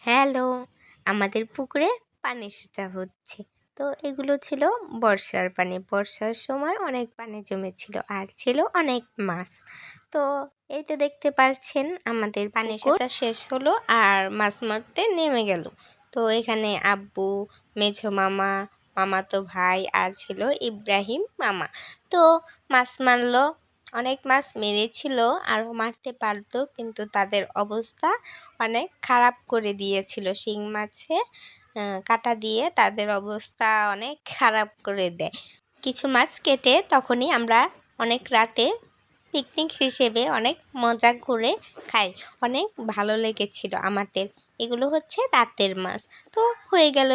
Hello, আমাদের পুকুরে পানি সেচা হচ্ছে। তো এগুলো ছিল বর্ষার পানি। বর্ষার সময় অনেক পানি জমেছিল আর ছিল অনেক মাছ। তো এই তো দেখতে পাচ্ছেন আমাদের পানি সেচা শেষ হলো আর মাছ মারতে নেমে গেল। তো এখানে আব্বু, মেঝো মামা, মামাতো ভাই আর ছিল ইব্রাহিম মামা। তো মাছ মারলো, অনেক মাছ মেরেছিল, আরও মারতে পারতো, কিন্তু তাদের অবস্থা অনেক খারাপ করে দিয়েছিল। শিং মাছে কাঁটা দিয়ে তাদের অবস্থা অনেক খারাপ করে দেয়। কিছু মাছ কেটে তখনই আমরা অনেক রাতে পিকনিক হিসেবে অনেক মজা করে খাই। অনেক ভালো লেগেছিল আমাদের। এগুলো হচ্ছে রাতের মাছ। তো হয়ে গেল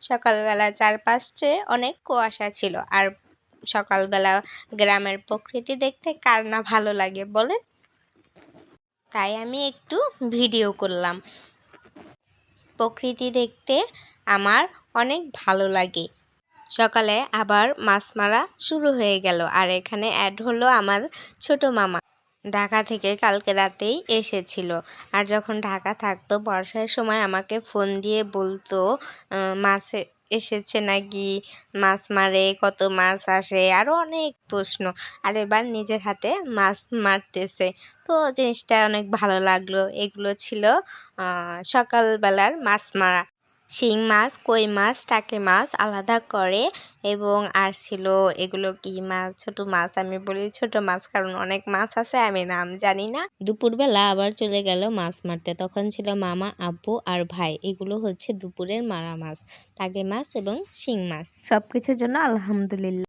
সকালবেলা চারপাশে অনেক কুয়াশা ছিল। আর সকালবেলা গ্রামের প্রকৃতি দেখতে কার না ভালো লাগে বলেন? তাই আমি একটু ভিডিও করলাম। প্রকৃতি দেখতে আমার অনেক ভালো লাগে। সকালে আবার মাছ মারা শুরু হয়ে গেল। আর এখানে অ্যাড হলো আমার ছোট মামা। ঢাকা থেকে কালকে রাতেই এসেছিল। আর যখন ঢাকা থাকতো বর্ষার সময় আমাকে ফোন দিয়ে বলতো মাছ এসেছে নাকি, মাছ মারে, কত মাছ আসে, আরও অনেক প্রশ্ন। আর এবার নিজের হাতে মাছ মারতেছে। তো জিনিসটা অনেক ভালো লাগলো। এগুলো ছিল সকালবেলার মাছ মারা। শিং মাছ, কই মাছ, টাকি মাছ আলাদা করে, এবং আর ছিল এগুলো কি মাছ, ছোট মাছ। আমি বলি ছোট মাছ কারণ অনেক মাছ আছে, আমি নাম জানি না। দুপুরবেলা আবার চলে গেল মাছ মারতে। তখন ছিল মামা, আব্বু আর ভাই। এগুলো হচ্ছে দুপুরের মারা মাছ, টাকি মাছ এবং শিং মাছ। সবকিছুর জন্য আলহামদুলিল্লাহ।